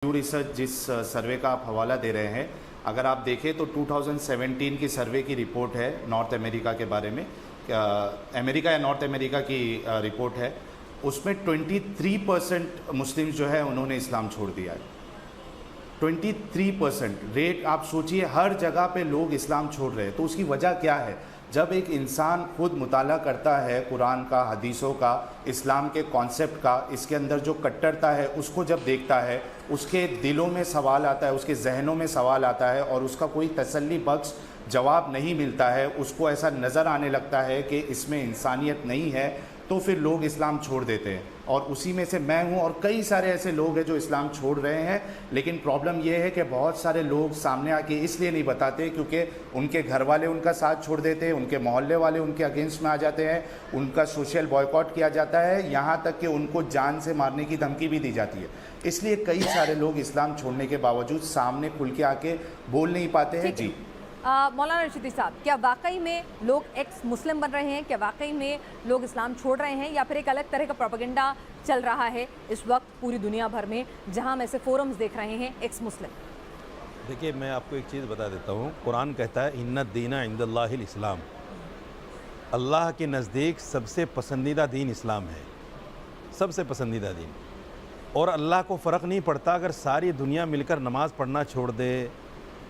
New research जिस सर्वे का आप हवाला दे रहे हैं, अगर आप देखें तो 2017 की सर्वे की रिपोर्ट है नॉर्थ अमेरिका के बारे में, अमेरिका या नॉर्थ अमेरिका की रिपोर्ट है। उसमें 23% मुस्लिम जो है उन्होंने इस्लाम छोड़ दिया है। 23% रेट, आप सोचिए हर जगह पे लोग इस्लाम छोड़ रहे हैं। तो उसकी वजह क्या है? जब एक इंसान खुद मुताला करता है कुरान का, हदीसों का, इस्लाम के कॉन्सेप्ट का, इसके अंदर जो कट्टरता है उसको जब देखता है, उसके दिलों में सवाल आता है, उसके जहनों में सवाल आता है और उसका कोई तसल्ली बख्श जवाब नहीं मिलता है, उसको ऐसा नज़र आने लगता है कि इसमें इंसानियत नहीं है, तो फिर लोग इस्लाम छोड़ देते हैं। और उसी में से मैं हूँ और कई सारे ऐसे लोग हैं जो इस्लाम छोड़ रहे हैं। लेकिन प्रॉब्लम यह है कि बहुत सारे लोग सामने आके इसलिए नहीं बताते क्योंकि उनके घर वाले उनका साथ छोड़ देते हैं, उनके मोहल्ले वाले उनके अगेंस्ट में आ जाते हैं, उनका सोशल बॉयकॉट किया जाता है, यहाँ तक कि उनको जान से मारने की धमकी भी दी जाती है। इसलिए कई सारे लोग इस्लाम छोड़ने के बावजूद सामने खुल के आके बोल नहीं पाते हैं। जी मौलाना रशीदी साहब, क्या वाकई में लोग एक्स मुस्लिम बन रहे हैं? क्या वाकई में लोग इस्लाम छोड़ रहे हैं या फिर एक अलग तरह का प्रोपेगेंडा चल रहा है इस वक्त पूरी दुनिया भर में, जहां हम ऐसे फोरम्स देख रहे हैं एक्स मुस्लिम? देखिए, मैं आपको एक चीज़ बता देता हूँ। कुरान कहता है इन्ना दीना इंदल्लाहिल इस्लाम, अल्लाह के नज़दीक सबसे पसंदीदा दीन इस्लाम है, सबसे पसंदीदा दीन। और अल्लाह को फ़र्क नहीं पड़ता अगर सारी दुनिया मिलकर नमाज़ पढ़ना छोड़ दे,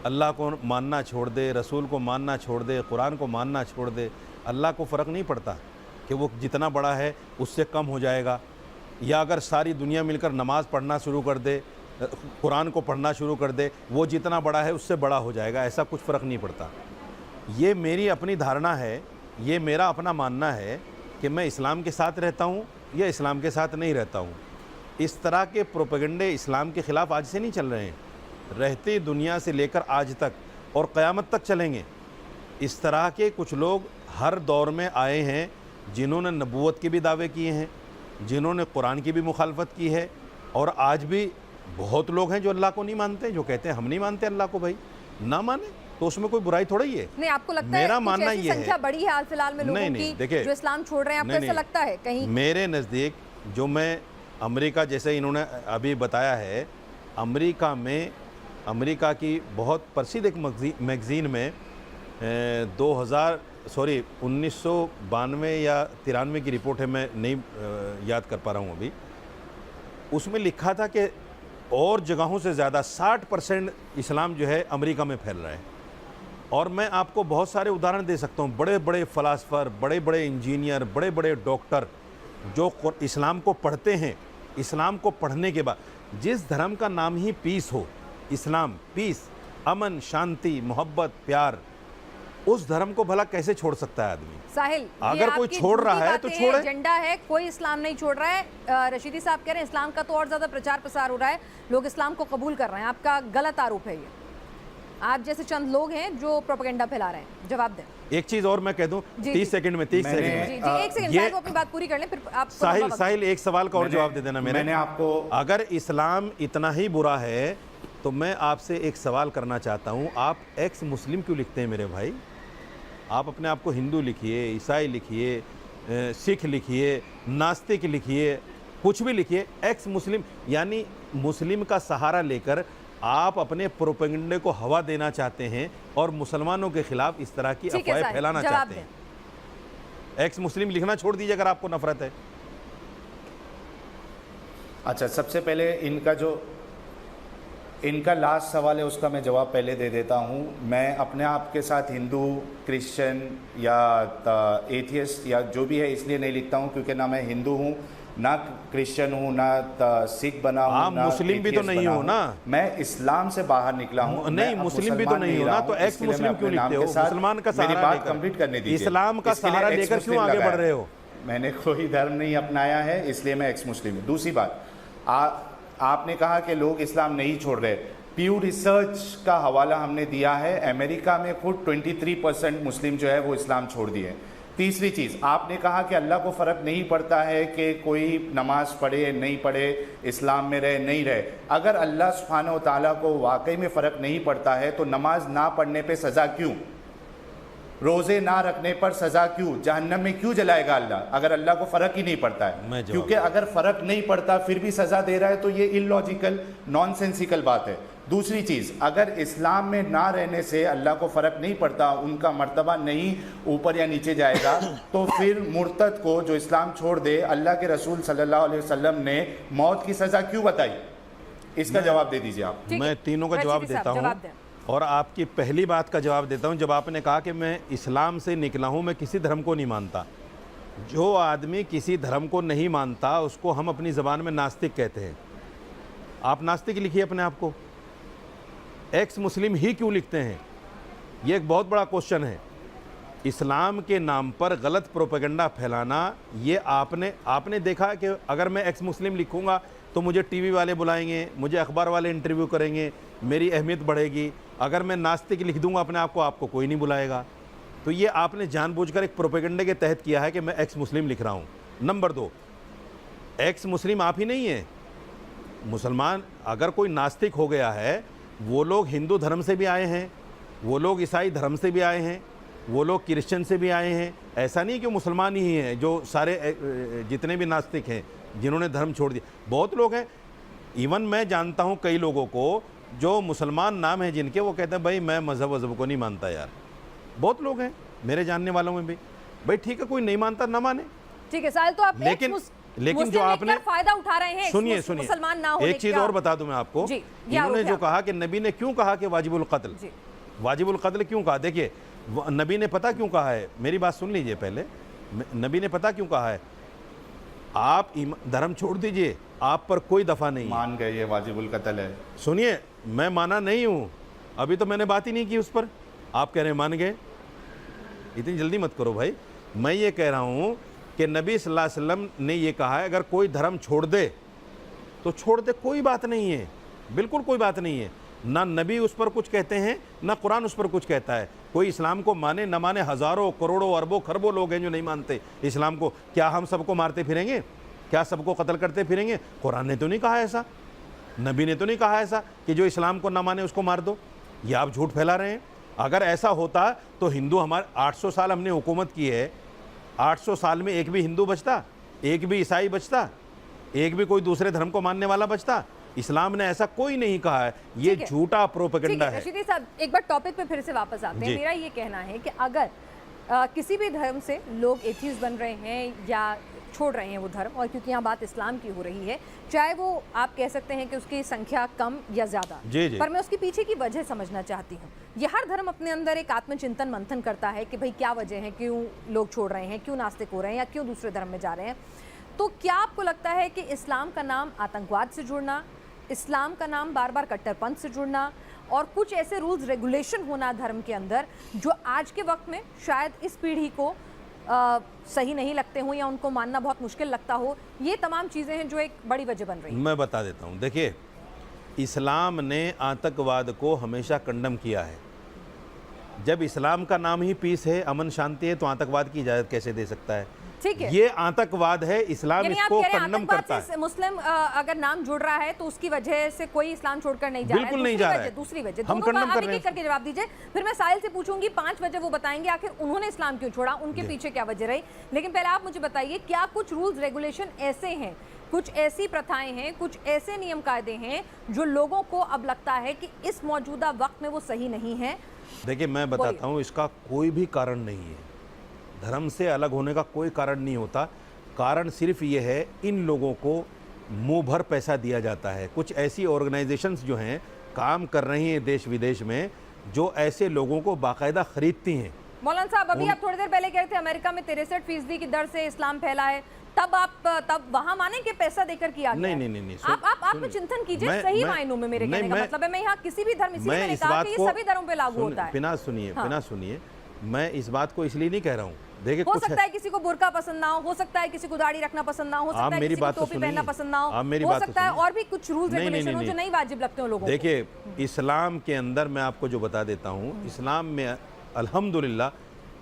अल्लाह को मानना छोड़ दे, रसूल को मानना छोड़ दे, कुरान को मानना छोड़ दे। अल्लाह को फ़र्क नहीं पड़ता कि वो जितना बड़ा है उससे कम हो जाएगा, या अगर सारी दुनिया मिलकर नमाज़ पढ़ना शुरू कर दे, कुरान को पढ़ना शुरू कर दे, वो जितना बड़ा है उससे बड़ा हो जाएगा। ऐसा कुछ फ़र्क नहीं पड़ता। ये मेरी अपनी धारणा है, ये मेरा अपना मानना है कि मैं इस्लाम के साथ रहता हूँ या इस्लाम के साथ नहीं रहता हूँ। इस तरह के प्रोपेगेंडे इस्लाम के ख़िलाफ़ आज से नहीं चल रहे हैं, रहती दुनिया से लेकर आज तक और क़यामत तक चलेंगे। इस तरह के कुछ लोग हर दौर में आए हैं जिन्होंने नबूवत के भी दावे किए हैं, जिन्होंने कुरान की भी मुखालफत की है, और आज भी बहुत लोग हैं जो अल्लाह को नहीं मानते, जो कहते हैं हम नहीं मानते अल्लाह को। भाई ना माने तो उसमें कोई बुराई थोड़ा ही है। नहीं, आपको लगता मेरा है मानना ये है संख्या बड़ी है हाल फिलहाल में लोगों की देखिए, जो इस्लाम छोड़ रहे हैं? आपको ऐसा लगता है कहीं? मेरे नज़दीक, जो मैं अमेरिका, जैसे इन्होंने अभी बताया है, अमेरिका की बहुत प्रसिद्ध एक मैगज़ीन में 1992 या 93 की रिपोर्ट है, मैं नहीं याद कर पा रहा हूँ अभी। उसमें लिखा था कि और जगहों से ज़्यादा 60% इस्लाम जो है अमेरिका में फैल रहा है। और मैं आपको बहुत सारे उदाहरण दे सकता हूँ। बड़े बड़े फ़िलासफ़र, बड़े बड़े इंजीनियर, बड़े बड़े डॉक्टर जो इस्लाम को पढ़ते हैं, इस्लाम को पढ़ने के बाद, जिस धर्म का नाम ही पीस हो, इस्लाम पीस, अमन, शांति, मोहब्बत, प्यार, उस धर्म को भला कैसे छोड़ सकता है आदमी? साहिल, अगर कोई छोड़ रहा है तो छोड़े। एजेंडा है, कोई इस्लाम नहीं छोड़ रहा है। रशीदी साहब कह रहे हैं इस्लाम का तो और ज्यादा प्रचार प्रसार हो रहा है, लोग इस्लाम को कबूल कर रहे हैं। आपका गलत आरोप है ये। आप जैसे चंद लोग हैं जो प्रोपेगेंडा फैला रहे हैं। जवाब दें। एक चीज और मैं कह दूं, 30 सेकंड में, 30 सेकंड में। एक सेकंड, अपनी बात पूरी कर लें फिर आप। साहिल, एक सवाल का और जवाब दे देना। मैंने आपको, अगर इस्लाम इतना ही बुरा है तो मैं आपसे एक सवाल करना चाहता हूं, आप एक्स मुस्लिम क्यों लिखते हैं मेरे भाई? आप अपने आप को हिंदू लिखिए, ईसाई लिखिए, सिख लिखिए, नास्तिक लिखिए, कुछ भी लिखिए, एक्स मुस्लिम। यानी मुस्लिम का सहारा लेकर आप अपने प्रोपेगेंडे को हवा देना चाहते हैं और मुसलमानों के खिलाफ इस तरह की अफवाहें फैलाना चाहते हैं। एक्स मुस्लिम लिखना छोड़ दीजिए अगर आपको नफरत है। अच्छा, सबसे पहले इनका लास्ट सवाल है, उसका मैं जवाब पहले दे देता हूँ। मैं अपने आप के साथ हिंदू, क्रिश्चियन या एथियस्ट या जो भी है इसलिए नहीं लिखता हूँ क्योंकि ना मैं हिंदू हूँ, ना क्रिश्चियन हूँ, ना सिख बना हूँ, ना मुस्लिम भी तो नहीं हो ना। मैं इस्लाम से बाहर निकला हूँ। नहीं, मुस्लिम भी तो नहीं हो ना, तो एक्स मुस्लिम क्यों लिखते हो? मुसलमान का सहारा, मेरी बात कंप्लीट करने दीजिए। इस्लाम का सहारा लेकर क्यों आगे बढ़ रहे हो? मैंने कोई धर्म नहीं अपनाया है, इसलिए मैं एक्स मुस्लिम हूँ। दूसरी बात, आपने कहा कि लोग इस्लाम नहीं छोड़ रहे। प्यू रिसर्च का हवाला हमने दिया है, अमेरिका में खुद 23% मुस्लिम जो है वो इस्लाम छोड़ दिए। तीसरी चीज़, आपने कहा कि अल्लाह को फ़र्क नहीं पड़ता है कि कोई नमाज पढ़े नहीं पढ़े, इस्लाम में रहे नहीं रहे। अगर अल्लाह सुब्हानहू व तआला को वाकई में फ़र्क नहीं पड़ता है तो नमाज ना पढ़ने पे सज़ा क्यों? रोजे ना रखने पर सजा क्यों, जहन्नम में क्यों जलाएगा अल्लाह, अगर अल्लाह को फर्क ही नहीं पड़ता मैं है? जवाब क्योंकि अगर फर्क नहीं पड़ता फिर भी सजा दे रहा है तो ये इलॉजिकल नॉनसेंसिकल बात है। दूसरी चीज, अगर इस्लाम में ना रहने से अल्लाह को फर्क नहीं पड़ता, उनका मर्तबा नहीं ऊपर या नीचे जाएगा, तो फिर मुर्तद को जो इस्लाम छोड़ दे, अल्लाह के रसूल सल्लल्लाहु अलैहि वसल्लम ने मौत की सजा क्यों बताई? इसका जवाब दे दीजिए आप। ठीक है, मैं तीनों का जवाब रशीदी साहब, देता जवाब हूँ दें। और आपकी पहली बात का जवाब देता हूँ। जब आपने कहा कि मैं इस्लाम से निकला हूँ, मैं किसी धर्म को नहीं मानता, जो आदमी किसी धर्म को नहीं मानता उसको हम अपनी ज़बान में नास्तिक कहते हैं। आप नास्तिक लिखिए अपने आप को, एक्स मुस्लिम ही क्यों लिखते हैं? ये एक बहुत बड़ा क्वेश्चन है। इस्लाम के नाम पर गलत प्रोपेगेंडा फैलाना, ये आपने देखा कि अगर मैं एक्स मुस्लिम लिखूंगा तो मुझे टीवी वाले बुलाएंगे, मुझे अखबार वाले इंटरव्यू करेंगे, मेरी अहमियत बढ़ेगी। अगर मैं नास्तिक लिख दूंगा अपने आप को, आपको कोई नहीं बुलाएगा। तो ये आपने जानबूझकर एक प्रोपेगेंडे के तहत किया है कि मैं एक्स मुस्लिम लिख रहा हूँ। नंबर 2, एक्स मुस्लिम आप ही नहीं है, मुसलमान अगर कोई नास्तिक हो गया है, वो लोग हिंदू धर्म से भी आए हैं, वो लोग ईसाई धर्म से भी आए हैं, वो लोग क्रिश्चियन से भी आए हैं। ऐसा नहीं कि मुसलमान ही हैं जो सारे जितने भी नास्तिक हैं जिन्होंने धर्म छोड़ दिया, बहुत लोग हैं। इवन मैं जानता हूँ कई लोगों को जो मुसलमान नाम है जिनके, वो कहते हैं भाई मैं मज़हब को नहीं मानता यार। बहुत लोग हैं मेरे जानने वालों में भी। भाई ठीक है, कोई नहीं मानता ना माने, ठीक है साहिल, तो आप लेकिन जो आपने फायदा उठा रहे हैं, सुनिए मुसलमान ना होने एक चीज और बता दूं मैं आपको। इन्होंने जो कहा कि नबी ने क्यों कहा कि वाजिबुल कत्ल, वाजिबुल कत्ल क्यों कहा? देखिए नबी ने पता क्यों कहा है, मेरी बात सुन लीजिए पहले। नबी ने पता क्यों कहा है, आप धर्म छोड़ दीजिए, आप पर कोई दफा नहीं। मान गए ये वाजिबुल कत्ल है। सुनिए, मैं माना नहीं हूँ, अभी तो मैंने बात ही नहीं की उस पर, आप कह रहे हैं मान गए। इतनी जल्दी मत करो भाई। मैं ये कह रहा हूँ कि नबी सल्लल्लाहु अलैहि वसल्लम ने ये कहा है अगर कोई धर्म छोड़ दे तो छोड़ दे, कोई बात नहीं है, बिल्कुल कोई बात नहीं है। ना नबी उस पर कुछ कहते हैं, ना कुरान उस पर कुछ कहता है। कोई इस्लाम को माने न माने, हज़ारों करोड़ों अरबों खरबों लोग हैं जो नहीं मानते इस्लाम को। क्या हम सबको मारते फिरेंगे? क्या सबको कत्ल करते फिरेंगे? कुरान ने तो नहीं कहा ऐसा, नबी ने तो नहीं कहा ऐसा कि जो इस्लाम को ना माने उसको मार दो। ये आप झूठ फैला रहे हैं। अगर ऐसा होता तो हिंदू, हमारे 800 साल हमने हुकूमत की है, 800 साल में एक भी हिंदू बचता, एक भी ईसाई बचता, एक भी कोई दूसरे धर्म को मानने वाला बचता? इस्लाम ने ऐसा कोई नहीं कहा है। ये झूठा प्रोपेगेंडा है। रशीदी साहब, एक बार टॉपिक पे फिर से वापस आते हैं। मेरा ये कहना है कि अगर किसी भी धर्म से लोग एथीस्ट बन रहे हैं या छोड़ रहे हैं वो धर्म, और क्योंकि यहाँ बात इस्लाम की हो रही है, चाहे वो आप कह सकते हैं कि उसकी संख्या कम या ज़्यादा, पर मैं उसके पीछे की वजह समझना चाहती हूँ। ये हर धर्म अपने अंदर एक आत्मचिंतन मंथन करता है कि भाई क्या वजह है, क्यों लोग छोड़ रहे हैं, क्यों नास्तिक हो रहे हैं या क्यों दूसरे धर्म में जा रहे हैं। तो क्या आपको लगता है कि इस्लाम का नाम आतंकवाद से जुड़ना, इस्लाम का नाम बार बार कट्टरपंथ से जुड़ना और कुछ ऐसे रूल्स रेगुलेशन होना धर्म के अंदर जो आज के वक्त में शायद इस पीढ़ी को सही नहीं लगते हो या उनको मानना बहुत मुश्किल लगता हो, ये तमाम चीज़ें हैं जो एक बड़ी वजह बन रही हैं? मैं बता देता हूँ। देखिए, इस्लाम ने आतंकवाद को हमेशा कंडम किया है। जब इस्लाम का नाम ही पीस है, अमन शांति है, तो आतंकवाद की इजाज़त कैसे दे सकता है? ठीक है, ये आतंकवाद है, इस्लाम इसको कंडम करता है। मुस्लिम अगर नाम जुड़ रहा है तो उसकी वजह से कोई इस्लाम छोड़कर नहीं जा रहा है। बिल्कुल नहीं जा रहा है। दूसरी वजह हम कंडम कर रहे हैं। करके जवाब दीजिए, फिर मैं साहिल से पूछूंगी 5 वजह वो बताएंगे आखिर उन्होंने इस्लाम क्यों छोड़ा, उनके पीछे क्या वजह रही। लेकिन पहले आप मुझे बताइए, क्या कुछ रूल्स रेगुलेशन ऐसे हैं, कुछ ऐसी प्रथाएं हैं, कुछ ऐसे नियम कायदे हैं जो लोगों को अब लगता है कि इस मौजूदा वक्त में वो सही नहीं है? देखिए, मैं बताता हूँ, इसका कोई भी कारण नहीं है। धर्म से अलग होने का कोई कारण नहीं होता। कारण सिर्फ ये है, इन लोगों को मुंह भर पैसा दिया जाता है। कुछ ऐसी ऑर्गेनाइजेशंस जो हैं काम कर रही हैं देश विदेश में, जो ऐसे लोगों को बाकायदा खरीदती हैं। मौलाना साहब, अभी आप थोड़ी देर पहले कह रहे थे अमेरिका में 63% की दर से इस्लाम फैला है, तब वहां माने कि पैसा देकर किया गया? नहीं। आप में चिंतन कीजिए सही मायनों में। मेरे कहने का मतलब है, मैं यहाँ किसी भी धर्म, इसलिए मैंने कहा कि ये सभी धर्मों पे लागू होता है। बिना सुनिए, मैं इस बात को इसलिए नहीं कह रहा हूँ। देखिए, हो सकता है किसी को बुर्का पसंद ना हो सकता है किसी को दाढ़ी रखना पसंद ना हो सकता है किसी को टोपी पहनना पसंद ना हो सकता है और भी कुछ रूल्स रेगुलेशन हो जो नहीं वाजिब लगते हो लोगों को। देखिए, इस्लाम के अंदर मैं आपको जो बता देता हूँ, इस्लाम में अल्हम्दुलिल्लाह,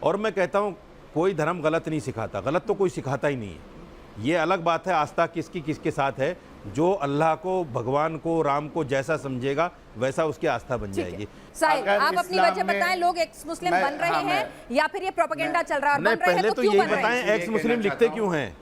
और मैं कहता हूँ कोई धर्म गलत नहीं सिखाता, गलत तो कोई सिखाता ही नहीं है। ये अलग बात है आस्था किसकी किसके साथ है, जो अल्लाह को, भगवान को, राम को जैसा समझेगा वैसा उसकी आस्था बन जाएगी। साहिल, अगर आप अपनी इस्लाम वजह में- बताएं, लोग एक्स मुस्लिम मैं- बन रहे हाँ, हैं या फिर ये प्रोपेगेंडा चल रहा है? और नहीं, बन रहे हैं पहले तो क्यों यही बन रहे हैं? बताएं एक्स मुस्लिम लिखते क्यों हैं?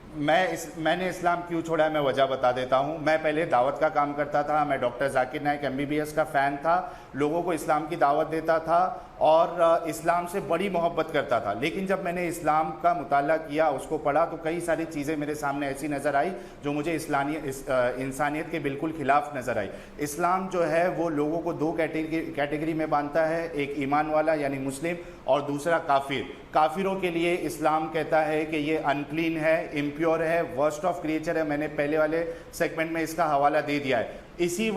मैंने इस्लाम क्यों छोड़ा है, मैं वजह बता देता हूँ। मैं पहले दावत का काम करता था, मैं डॉक्टर जाकिर नाइक MBBS का फ़ैन था, लोगों को इस्लाम की दावत देता था और इस्लाम से बड़ी मोहब्बत करता था। लेकिन जब मैंने इस्लाम का मुताला किया, उसको पढ़ा, तो कई सारी चीज़ें मेरे सामने ऐसी नज़र आई जो मुझे इंसानियत के बिल्कुल खिलाफ नज़र आई। इस्लाम जो है वो लोगों को दो कैटेगरी में बांधता है, एक ईमान वाला यानी मुस्लिम और दूसरा काफिर। काफिरों के लिए इस्लाम कहता है कि ये अनक्लीन है, इम्प्योर है, वर्स्ट ऑफ क्रिएचर है। मैंने पहले वाले सेगमेंट में इसका हवाला दे दिया है। इसी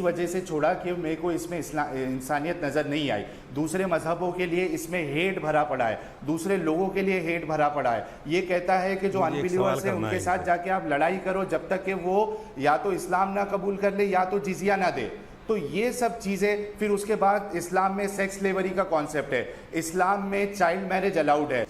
वजह से छोड़ा कि मेरे को इसमें इंसानियत नज़र नहीं आई। दूसरे मजहबों के लिए इसमें हेट भरा पड़ा है, दूसरे लोगों के लिए हेट भरा पड़ा है। ये कहता है कि जो मुझे एक अनबिलीवर्स सवाल हैं करना उनके है साथ जाके आप लड़ाई करो जब तक कि वो या तो इस्लाम ना कबूल कर ले या तो जिजिया ना दे। तो ये सब चीज़ें, फिर उसके बाद इस्लाम में सेक्स स्लेवरी का कॉन्सेप्ट है, इस्लाम में चाइल्ड मैरिज अलाउड है।